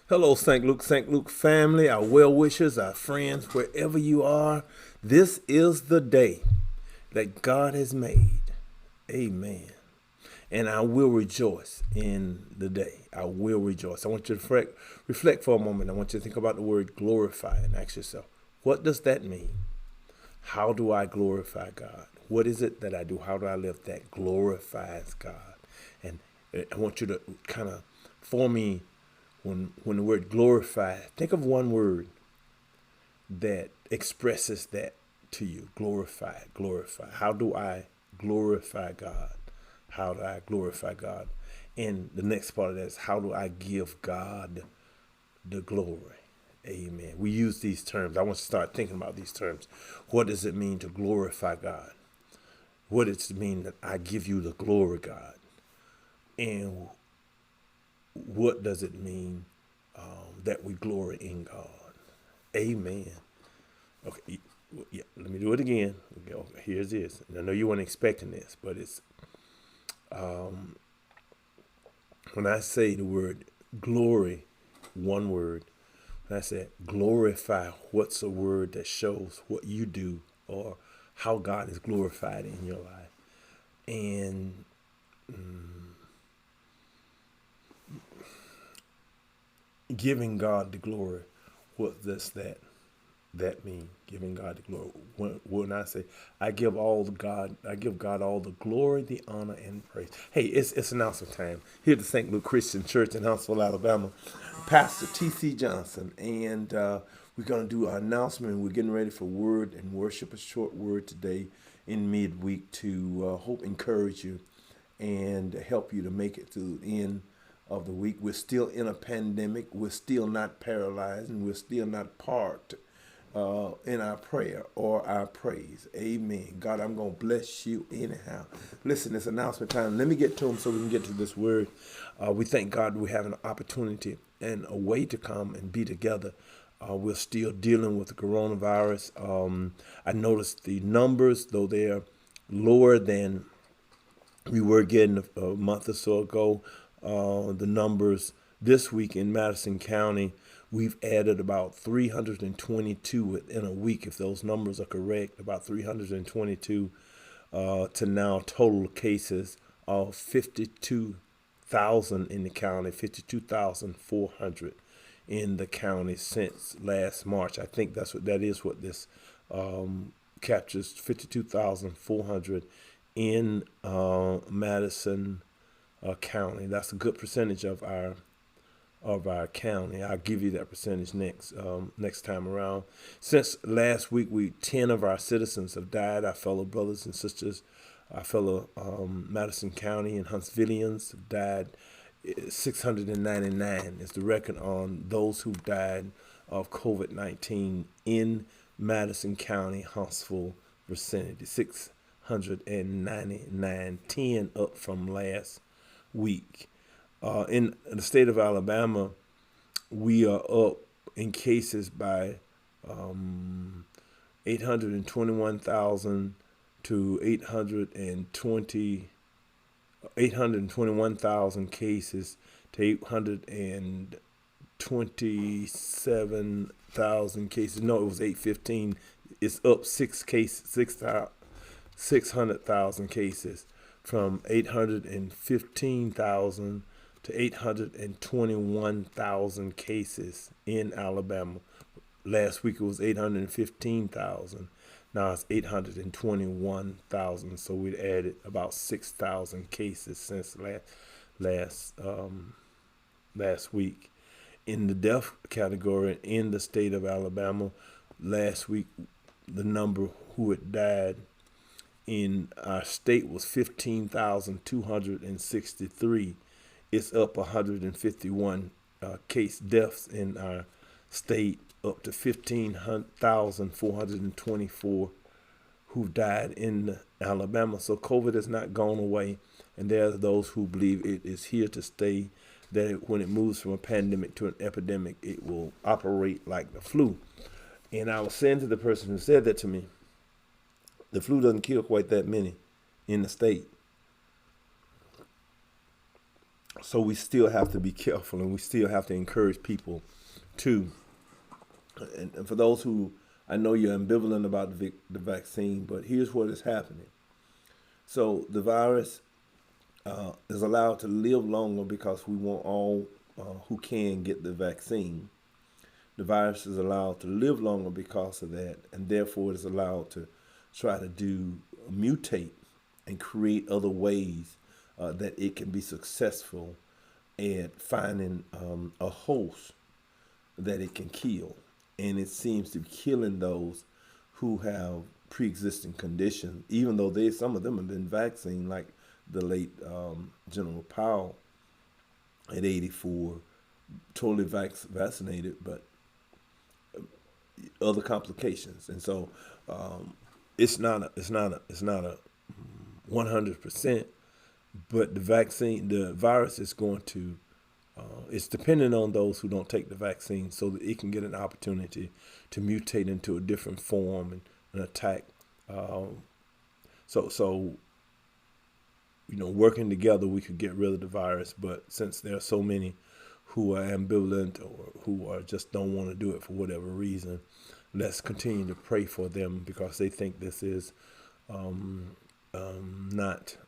Hello, St. Luke family, our well wishers, our friends, wherever you are. This is the day that God has made. Amen. And I will rejoice in the day. I will rejoice. I want you to reflect for a moment. I want you to think about the word glorify and ask yourself, what does that mean? How do I glorify God? What is it that I do? How do I live that glorifies God? And I want you to kind of for me when the word glorify, think of one word that expresses that to you. Glorify, glorify. How do I glorify God? How do I glorify God? And the next part of that is how do I give God the glory? Amen. We use these terms. I want to start thinking about these terms. What does it mean to glorify God? What does it mean that I give you the glory, God? And what does it mean that we glory in God? Amen. Okay, yeah, let me do it again. Okay, here's this. And I know you weren't expecting this, but it's when I say the word glory, one word, when I say glorify, what's a word that shows what you do or how God is glorified in your life? And giving God the glory, what does that mean? Giving God the glory. When I say I give God all the glory, the honor, and praise. Hey, it's announcement time here at the St. Luke Christian Church in Huntsville, Alabama. Pastor T.C. Johnson, and we're gonna do our announcement. We're getting ready for word and worship. A short word today in midweek to hope encourage you and help you to make it to the end of the week. We're still in a pandemic. We're still not paralyzed, and we're still not parked in our prayer or our praise. Amen. God, I'm going to bless you anyhow. Listen, it's announcement time. Let me get to them so we can get to this word. We thank God we have an opportunity and a way to come and be together. We're still dealing with the coronavirus. I noticed the numbers, though they're lower than we were getting a month or so ago. The numbers this week in Madison County, we've added about 322 within a week, if those numbers are correct, about 322 to now total cases of 52,000 in the county, 52,400 in the county since last March. I think that is what this captures, 52,400 in Madison County. That's a good percentage of our county. I'll give you that percentage next time around. Since last week, 10 of our citizens have died. Our fellow brothers and sisters, our fellow Madison County and Huntsvillians have died. 699 is the record on those who died of COVID-19 in Madison County, Huntsville vicinity. 699, 10 up from last week. In the state of Alabama, we are up in cases by 821,000 to 821,000 cases to 827,000 cases. No, it was 815. It's up 600,000 cases from 815,000 to 821,000 cases in Alabama. Last week it was 815,000. Now it's 821,000. So we added about 6,000 cases since last week. In the death category in the state of Alabama, last week the number who had died in our state was 15,263. It's up 151 case deaths in our state, up to 15,424 who died in Alabama. So COVID has not gone away, and there are those who believe it is here to stay, that when it moves from a pandemic to an epidemic, it will operate like the flu. And I was saying to the person who said that to me, the flu doesn't kill quite that many in the state. So we still have to be careful, and we still have to encourage people to. And for those who, I know you're ambivalent about the vaccine, but here's what is happening. So the virus is allowed to live longer because we want all who can get the vaccine. The virus is allowed to live longer because of that, and therefore it is allowed to try to mutate and create other ways that it can be successful at finding a host that it can kill. And it seems to be killing those who have pre-existing conditions, even though some of them have been vaccinated, like the late General Powell at 84, totally vaccinated, but other complications. And so it's not a 100%, but the virus is going to it's dependent on those who don't take the vaccine, so that it can get an opportunity to mutate into a different form and attack. So working together, we could get rid of the virus. But since there are so many who are ambivalent or who are just don't want to do it for whatever reason, let's continue to pray for them, because they think this is not.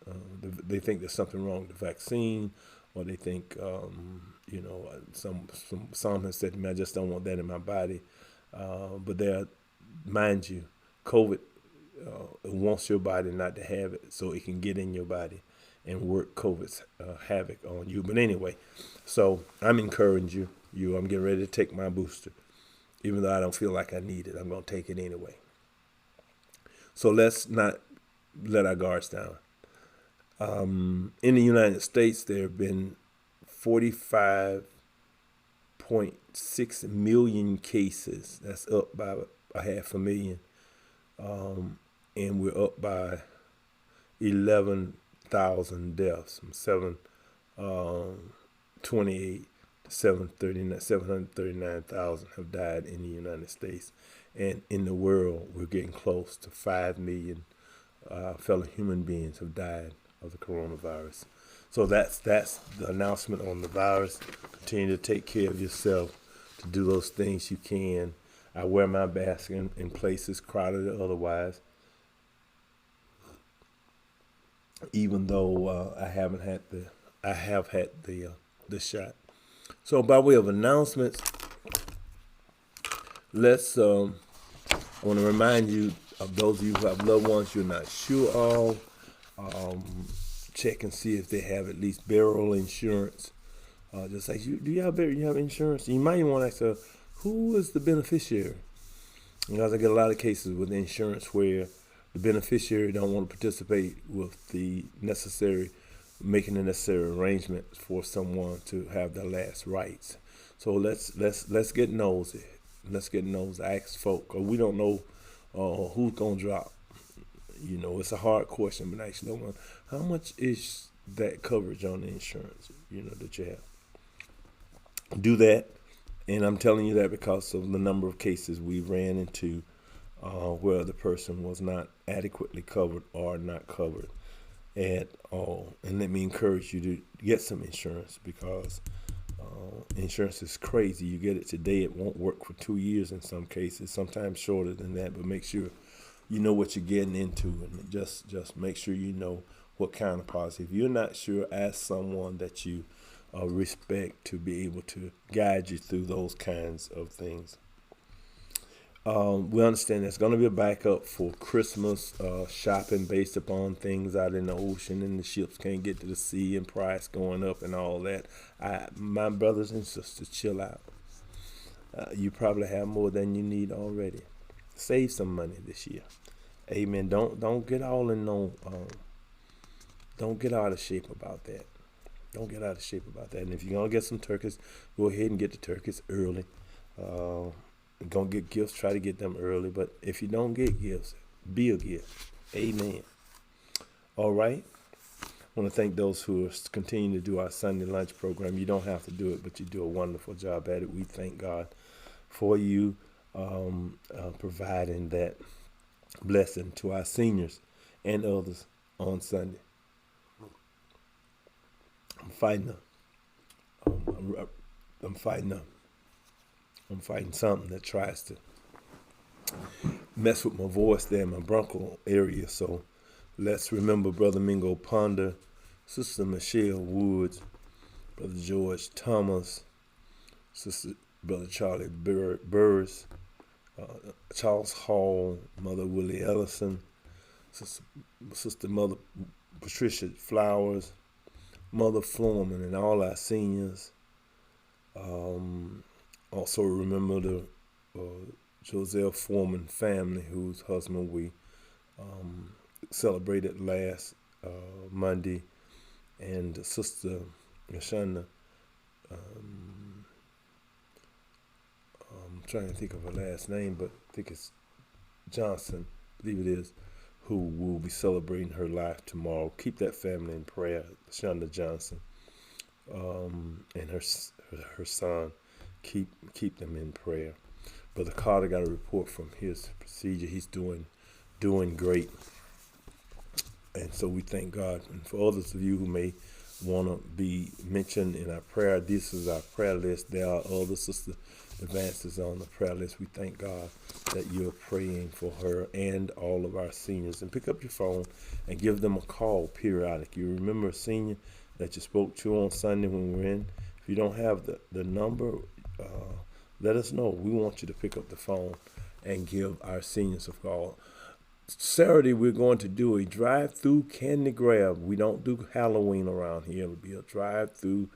They think there's something wrong with the vaccine, or they think, some have said to me, I just don't want that in my body. But mind you, COVID wants your body not to have it, so it can get in your body and work COVID's havoc on you. But anyway, so I'm encouraging you. I'm getting ready to take my booster, even though I don't feel like I need it. I'm going to take it anyway. So let's not let our guards down. In the United States, there have been 45.6 million cases. That's up by 500,000. And we're up by 11,000 deaths, from 728 to 739,000 have died in the United States. And in the world, we're getting close to 5 million fellow human beings have died of the coronavirus. So that's the announcement on the virus. Continue to take care of yourself, to do those things you can. I wear my mask in places crowded or otherwise, even though I have had the shot. So by way of announcements, let's I want to remind you of those of you who have loved ones you're not sure of. Check and see if they have at least burial insurance. Just like, do you have insurance? You might even want to ask, who is the beneficiary? Because I get a lot of cases with insurance where the beneficiary don't want to participate with making the necessary arrangements for someone to have their last rites. So let's get nosy. Let's get nosy. Ask folk, because we don't know who's gonna drop. It's a hard question, but actually, how much is that coverage on the insurance? That you have. Do that, and I'm telling you that because of the number of cases we ran into where the person was not adequately covered or not covered at all. And let me encourage you to get some insurance, because insurance is crazy. You get it today, it won't work for 2 years in some cases, sometimes shorter than that. But make sure you know what you're getting into, and just make sure you know what kind of policy. If you're not sure, ask someone that you respect to be able to guide you through those kinds of things. We understand there's going to be a backup for Christmas shopping based upon things out in the ocean, and the ships can't get to the sea, and price going up and all that. My brothers and sisters, chill out. You probably have more than you need already. Save some money this year. Amen. Don't get all in don't get out of shape about that. Don't get out of shape about that. And if you're gonna get some turkeys, go ahead and get the turkeys early. Gonna get gifts, try to get them early. But if you don't get gifts, be a gift. Amen. All right. I want to thank those who are continuing to do our Sunday lunch program. You don't have to do it, but you do a wonderful job at it. We thank God for you providing that blessing to our seniors and others on Sunday. I'm fighting I'm fighting something that tries to mess with my voice there in my bronchial area. So let's remember Brother Mingo Ponder, Sister Michelle Woods, Brother George Thomas, Sister Brother Charlie Burris, Charles Hall, Mother Willie Ellison, Sister Mother Patricia Flowers, Mother Floorman, and all our seniors. Also remember the Joselle Foreman family, whose husband we celebrated last Monday, and Sister Yashanda. I'm trying to think of her last name, but I think it's Johnson, I believe it is, who will be celebrating her life tomorrow. Keep that family in prayer, Shonda Johnson, and her son. Keep them in prayer. Brother Carter got a report from his procedure. He's doing great, and so we thank God. And for others of you who may want to be mentioned in our prayer, this is our prayer list. There are other Sister Advances on the prayer list. We thank God that you're praying for her and all of our seniors. And pick up your phone and give them a call periodically. You remember a senior that you spoke to on Sunday when we were in? If you don't have the number, let us know. We want you to pick up the phone and give our seniors a call. Saturday, we're going to do a drive-through candy grab. We don't do Halloween around here. It'll be a drive-through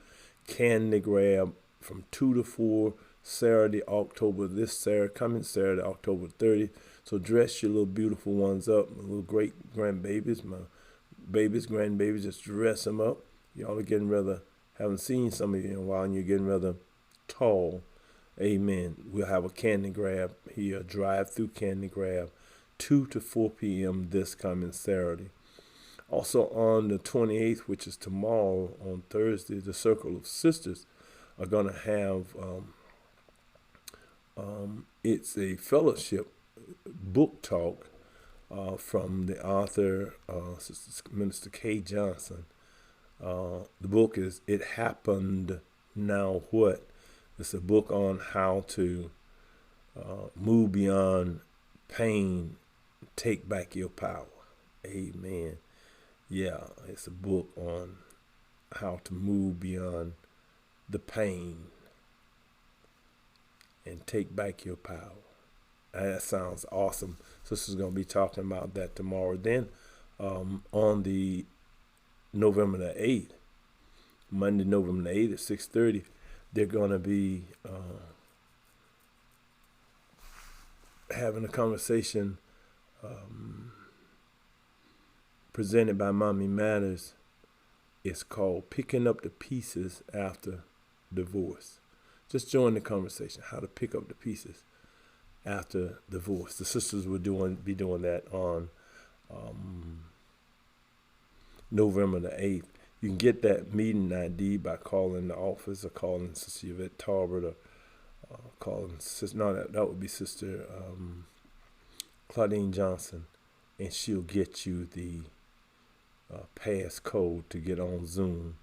candy grab from 2 to 4 Saturday, coming Saturday, October 30th. So dress your little beautiful ones up, my little great grandbabies, my babies, grandbabies, just dress them up. Y'all are getting rather, haven't seen some of you in a while, and you're getting rather tall. Amen. We'll have a candy grab here, drive-through candy grab, 2 to 4 p.m. this coming Saturday. Also on the 28th, which is tomorrow, on Thursday, the Circle of Sisters are going to have, it's a fellowship book talk from the author, Minister Kay Johnson. The book is It Happened, Now What? It's a book on how to move beyond pain, take back your power. Amen. Yeah, it's a book on how to move beyond the pain and take back your power. That sounds awesome. Sister's going to be talking about that tomorrow. Then on the November the 8th, Monday, November the 8th at 6:30, they're going to be having a conversation presented by Mommy Matters. It's called Picking Up the Pieces After Divorce. Just join the conversation, how to pick up the pieces after divorce. The sisters will be doing that on November the 8th. You can get that meeting ID by calling the office or calling Sister Yvette Tarbert or calling Sister, no, that would be Sister Claudine Johnson, and she'll get you the passcode to get on Zoom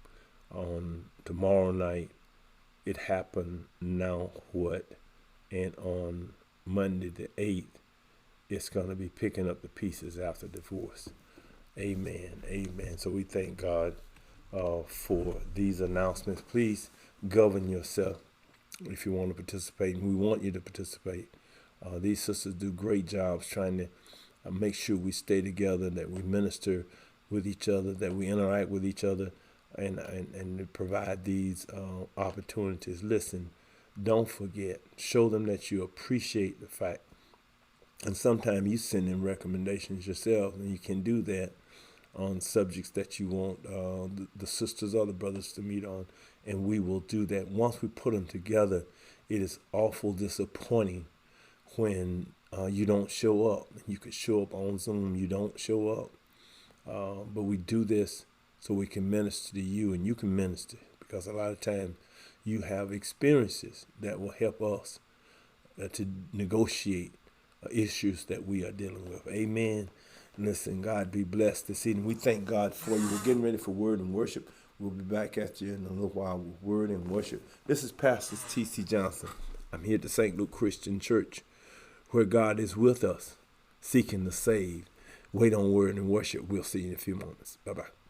on tomorrow night. It Happened, Now What? And on Monday the 8th, it's going to be Picking Up the Pieces After Divorce. Amen. Amen. So we thank God for these announcements. Please govern yourself if you want to participate, and we want you to participate. These sisters do great jobs trying to make sure we stay together, that we minister with each other, that we interact with each other, and provide these opportunities. Listen, don't forget, show them that you appreciate the fact. And sometimes you send in recommendations yourself, and you can do that on subjects that you want the sisters or the brothers to meet on, and we will do that. Once we put them together, it is awful disappointing when you don't show up. You could show up on Zoom, you don't show up. But we do this so we can minister to you, and you can minister, because a lot of times you have experiences that will help us to negotiate issues that we are dealing with. Amen. Listen, God be blessed this evening. We thank God for you. We're getting ready for word and worship. We'll be back at you in a little while with word and worship. This is Pastor T.C. Johnson. I'm here at the St. Luke Christian Church, where God is with us, seeking to save. Wait on word and worship. We'll see you in a few moments. Bye-bye.